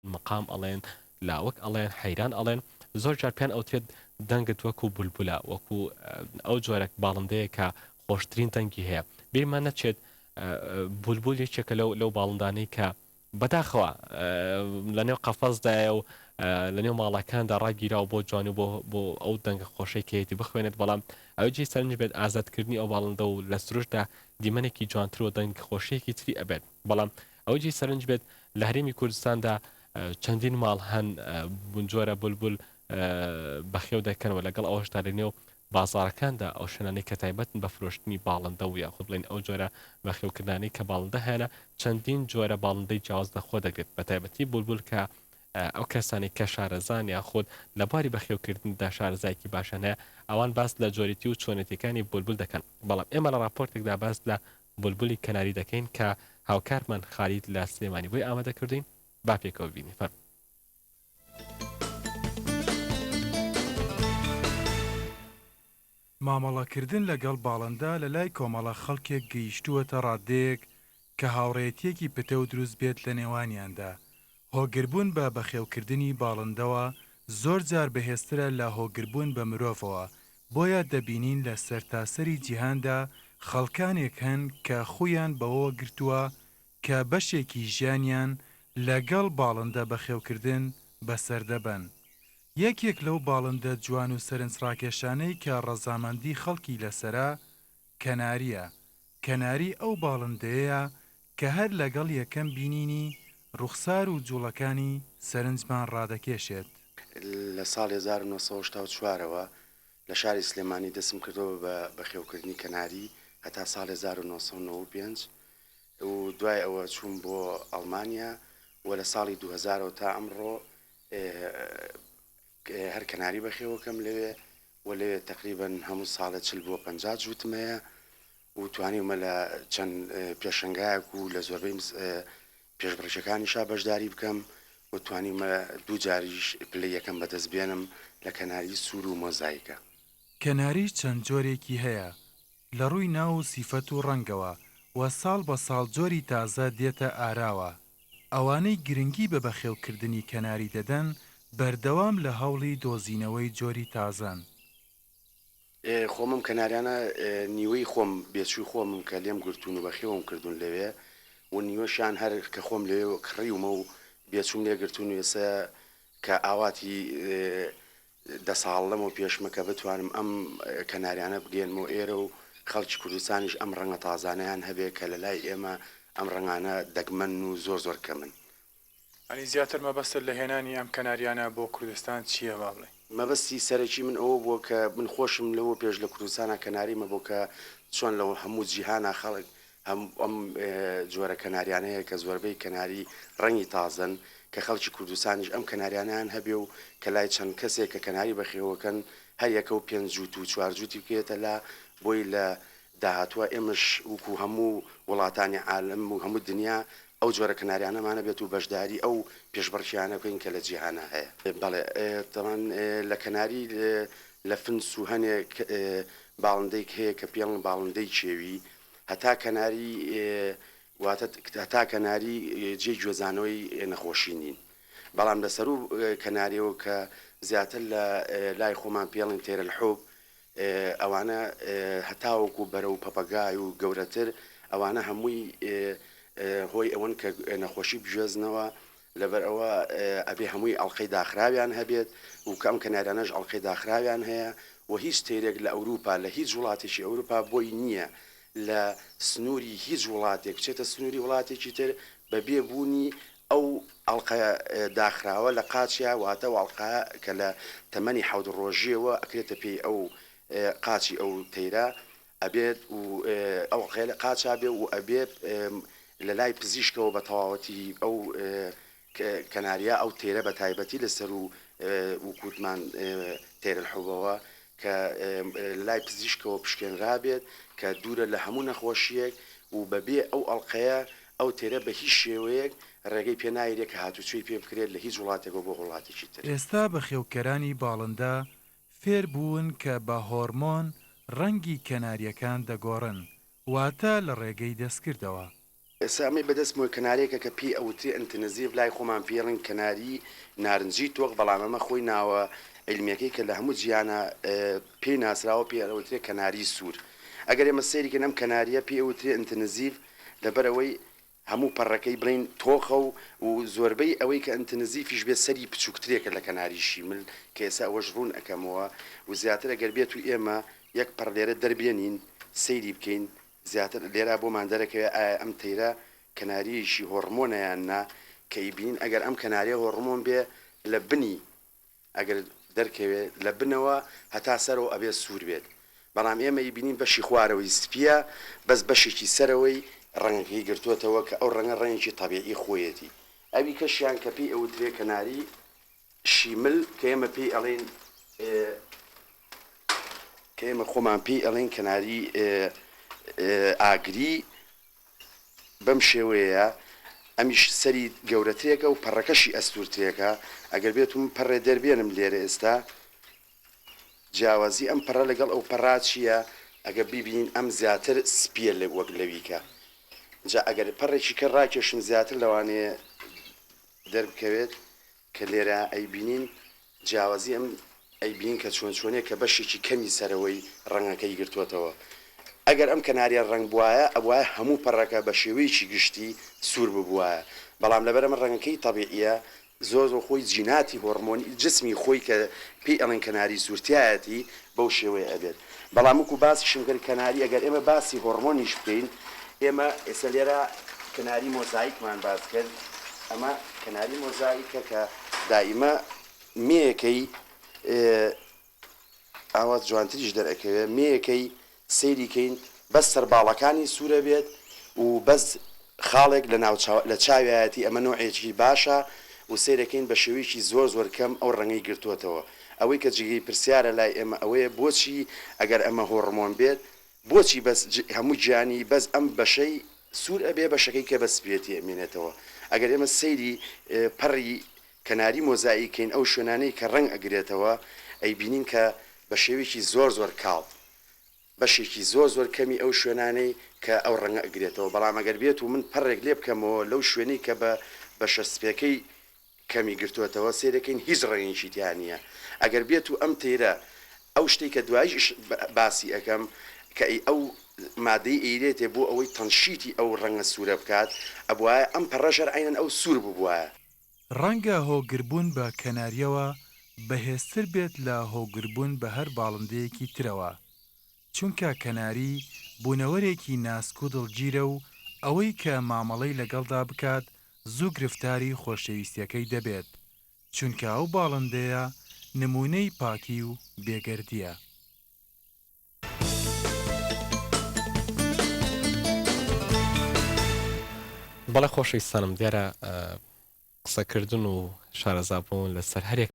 مقام ئەڵێن لاوەک ئەڵێن حەیران ئەڵێن زۆر جار پێیان ئەوترێت دەنگت وەکو بولبولە وەکو ئەو جۆرە باڵندەیە کە خۆشترین دەنگی هەیە بیرمان نەچێت بولبول یەکێکە لەو باڵندانەی کە بەداخەوە لە نێو قەفەزدایە و لە نێو ماڵەکاندا ڕاگیراوە بۆ جوان و بۆ ئەو دەنگە خۆشەی کەیەتی بخوێنێت بەڵام ئەوجی سەرنج بێت ئازادکردنی ئەو باڵندە و لە سروشدا دیمەنێکی جوانتر و دەنگ خۆشەیەکی تری ئەبێت بەڵام ئەوجی سەرنج بێت لە هەرێمی کوردستاندا چەندین ماڵ هەن بنجۆرە بولبول بەخێو دەکەنەوە لەگەڵ ئەوەشتا لە نێو بازارەکاندا ئەو شوێنانەی کە تایبەتن بە فرۆشتنی باڵندە و یاخود بڵێن ئەو جۆرە بەخێوکردانەی کە باڵندە هێنە چەندین جۆرە باڵندەی جیاواز دەخۆ دەگرێت بە تایبەتی بولبول کە ئەو کەسانی کە شارەزان یاخود لەباری بەخێوکردندا شارەزایکی باشەنە ئەوان باس لە جۆریتی و چۆنێتەکانی بولبول دەکەن بەڵام ئێمە لە راپۆرتێکدا باس لە بولبولی کەناری دەکەین کە هاوکارمان خالید لە سلێمانی بۆی ئامادەکردین با پێکەوە بینی فەرموو. مامەڵەکردن لەگەڵ باڵندە لە لای کۆمەڵە خەڵکێک گەیشتووەتە ڕادەیەک کە هاوڕێتیەکی پتە و دروست بێت لە نێوانیاندا. هۆگربوون بە بەخێوکردنی باڵندەوە زۆر جار بەهێزترە لە هۆگربوون بە مرۆڤەوە، بۆیە دەبینین لە سەرتاسەری جیهاندا خەڵکانێک هەن کە خۆیان بەوە گرتووە کە بەشێکی ژیانیان لەگەڵ باڵندە بەخێوکردن بەسەردەبەن. یەکێک لەو باڵندە جوان و سەرنجڕاکێشانەی کە ڕەزامەندی خەڵکی لەسەرا کەناریە. کەناری ئەو باڵندەیە کە هەر لەگەڵ یەکەم بینینی ڕوخسار و جوڵەکانی سەرنجمان ڕادەکێشێت. لە ساڵی 1984ەوە لە شاری سلێمانی دەسم کردەوە بە بەخێوکردنی کەناری هەتا ساڵی 1995 و دوای ئەوە چوون بۆ ئەڵمانیا و لە ساڵی 2000 تا ئەمڕۆ هەر کەناری بەخێوەکەم لەوێ و لەوێ تقریبن هەموو ساڵە 40 بۆ 50 جوتمەیە و توانیمە لە چەند پێشنگایەک و لە زۆربەی پێشبڕکێکانیشا بەشداری بکەم و توانیمە دوو جاریش پلە یەکەم بەدەست بێنم لە کەناری سوور و مۆزاییکە. کەناری چەند جۆرێکی هەیە لە ڕووی ناو و سیفەت و ڕەنگەوە و ساڵ بە ساڵ جۆری تازە دێتە ئاراوە. ئەوانەی گرنگی بە بەخێوکردنی کەناری دەدەن بەردەوام لە هەوڵی دۆزینەوەی جۆری تازان. خۆمم کەناریانە نیوەی خۆم بێچوو خۆمم کە لێم گرتوون و بەخێوم کردوون لەوێ و نیوەشان هەر کە خۆم لێ کڕیومە و بێچوم لێ گرتوون و ئێستا کە ئاواتی دە ساڵ لەمە پێشمە کە بتوانم ئەم کەناریانە بگەێنمەوە ئێرە و خەڵکی کوردستانیش ئەم ڕەنگە تازانیان هەبێ کە لە لای ئێمە ئەم ڕەنگانە دەگمەن و زۆر کەمن. ئەنی زیاتر مەبەستت لە هێنانی ئەم کەناریانە بۆ کوردستان چییە با بڵێ؟ مەبەستی سەرەکی من ئەوە بووە کە من خۆشم لەوە پێش لە کوردستانە کەناریمە بۆ کە چۆن لەوە هەموو جیهانە خەڵک ئەم جۆرە کەناریانەیە کە زۆربەی کەناری ڕەنگی تازن کە خەڵکی کوردستانیش ئەم کەناریانیان هەبێ و کە لای چەند کەسێک کە کەناری بەخێوەکەن هەر یەکە و 5 جووت و 4 جووتی بکێتە لە بۆی لە داهاتوە ئێمەش وکو هەموو وڵاتانی عالم و هەموو دنیا ئەو جۆرە کەناریانەمانە بێت و بەشداری ئەو پێشبڕکیانە بکەین کە لە جیهانە هەیە. بەڵێ تەمان لە کەناری لە فنس و هەنێک باڵندەیەک هەیە کە پێڵن باڵندەی چێوی هەتا کەناری جێ گوێزانەوەی نەخۆشی نین. بەڵام لەسەر و کەناریەوە کە زیاتر لە لای خۆمان پێڵین تێرە الحوب ئەوانە هەتاوەکو بەرە و پەپەگای و گەورەتر ئەوانە هەمووی هۆی ئەوەن کە نەخۆشی بژێزنەوە لەبەر ئەوە ئەبێ هەمووی ئەڵقەی داخراویان هەبێت و کەم کەناریانەش ئەڵقەی داخراویان هەیە و هیچ تێرێک لە ئەوروپا لە هیچ وڵاتێکی ئەوروپا بۆی نییە لە سنووری هیچ وڵاتێک بچێتە سنووری وڵاتێکی تر بەبێ بوونی ئەو ئەڵقە داخراوە لە قاچیا واتە ئەڵقا کە لە تەمەنی حەوت ڕۆژیەوە ئەکرێتە پێی ئەو قاچی ئەو تەیرە ئەبێت و ئەو خێلە قاچا بێ و ئەبێت لە لای پزیشکەوە بە تەواوەتی ئەو کەناریە ئەو تێرە بە تایبەتی لەسەر و کووتمان تێرە الحوبەوە کە لای پزیشکەوە پشکێنرابێت کە دوورە لە هەموو نەخۆشیەک و بەبێ ئەو ئەڵقەیە ئەو تێرە بە هیچ شێوەیەک ڕێگەی پێناویرێک کە هاتوچۆی پێ بکرێت لە هیچ وڵاتێکەوە بۆ وڵاتێکی تر. ئێستا بەخێوکەرانی باڵندە فێر بوون کە بە هۆرمۆن ڕەنگی کەناریەکان دەگۆڕن واتە لە ڕێگەی دەستکردەوە. سامی بەدەستمەوە کەنارێکە کە پێی ئەوتری ئەنتنزیڤ لای خۆمان پێڵن کەناری نارنجی تۆق بەڵام ئەمە خۆی ناوە علمیەکەی کە لە هەموو جیانە پێی ناسراوە پێ ئەوترێ کەناری سوور ئەگەر ئێمە سەیریکەن ئەم کەناریە پێی ئەوترێ ئەنتنزیڤ لەبەرەوەی هەموو پەڕەکەی بڵین تۆخە و زۆربەی ئەوەی کە ئەنتنزیفیش بێت سەری بچووکترێکە لە کەناری شیمل کە ئێستا ئەوەش ڕوون ئەەکەمەوە و زیاتر ئەگەر بێت و ئێمە یەک پەڕ لێرە دەربێنین سەیری بکەین زیاتر لێرا بۆمان دەرەکەوێت ئایا ئەم تەیرە کەناریشی هۆرمۆنەیان نا کە ئیبین ئەگەر ئەم کەناریە هۆرمۆن بێ لە بنی ئەگەر دەرکەوێت لە بنەوە هەتا سەرەوە ئەبێ سوور بێت بەڵام ئێمە ئیبینین بەشی خوارەوەی سپیە بەس بەشێکی سەرەوەی ڕەنگەکەی گرتووەتەوە کە ئەو ڕەنگە ڕەنگی تەبیعی خۆیەتی ئەوی کەشیان کە پێی ئەوترێ کەناری شیمل کە ئێمە پێی ئەڵێن کە ئێمە خۆمان پێی ئەڵێن کەناری ئاگری بەم شێوەیە ئەمیش سەری گەورەترێکە و پەڕەکەشی ئەستورترێکە ئەگەر بێتم پەڕێ دەربێنم لێرە ئێستا جیاوازی ئەم پەڕە لەگەڵ ئەو پەڕا چییە ئەگە بیبین ئەم زیاتر سپیە لە وەک لەویکە جا ئەگەر پەڕێکی کە ڕاکێشم زیاتر لەوانەیە دەربکەوێت کە لێرە ئەیبینین جیاوازی ئەم ئەیبین کە چۆن چۆنێک کە بەشێکی کەمی سەرەوەی ڕەنگەکەی گرتووەتەوە ئەگەر ئەم کەناریە ڕنگ بواە ئەوایە هەموو پەڕەکە بە شێوەیەکی گشتی سوور ببووە بەڵام لەبەر ئەمە ڕەنگەکەی تەبیعیە زۆر خۆی جیناتی هۆرمۆنی جسمی خۆی کە پێی ئەڵێن کەناری سوورتایەتی بەو شێوەیە ئەبێت بەڵام وەکو باسی شمکرد کەناری ئەگەر ئێمە باسی هۆرمۆنیش بکەین ئێمە ئێستا لێرە کەناری مۆزاییکمان باس کرد ئەمە کەناری مۆزاییکە کە دائیمە مێیەکەی ئاوات جوانتریش دەرەکەوێت مێیەکەی سەیریکەین بەس سەرباڵەکانی سوورە بێت و بەس خاڵێک لە چاوایەتی ئەمە نوعێکی باشە و سیرەکەین بە شێوەیەکی زۆر کەم ئەو ڕەنگەی گرتووەتەوە ئەوەی کە جگەی پرسیارە لای ئێمە ئەوەیە بۆچی ئەگەر ئەمە هۆرمۆن بێت بۆچی بەس هەموو گیانی بەس ئەم بەشەی سوور ئەبێ بەشەکەی کە بەسپێتی ئەمێنێتەوە ئەگەر ئێمە سەیری پەڕی کەناری مۆزاییکەین ئەو شوێنانەی کە ڕەنگ ئەگرێتەوە ئەیبینین کە بە شێوەیەکی زۆر کاڵ بەشێکی زۆر کەمی ئەو شوێنانەی کە ئەو ڕەنگە ئەگرێتەوە بەڵام ئەگەر بێت و من پەڕێک لێ بکەمەوە لەو شوێنەی کە بە شەسپەکەی کەمی گرتووەتەوە سێرەکەین هیچ ڕەنگێکی تیان نییە ئەگەر بێت و ئەم تێرە ئەو شتێک کە دوایش باسی ئەەکەم کە ئەو مادەی ئەیرێتێ بۆ ئەوەی تەنشیتی ئەو ڕەنگە سوورە بکات ئەبواە ئەم پەڕەژەر عینەن ئەو سوور ببووە ڕەنگە هۆگربوون بە کەناریەوە بەهێزتر بێت لە هۆگربوون بە هەر باڵندەیەکی ترەوە چونکە کەناری بوونەوەرێکی ناسک و دڵگیرە و ئەوەی کە مامەڵەی لەگەڵدا بکات زوو گرفتاری خۆشەویستیەکەی دەبێت چونکە ئەو باڵندەیە نمونەی پاکی و بێگەردیە. بەڵێ خۆشەویستانم دیارە قسەکردن و شارەزابوون لەسەر هەرێک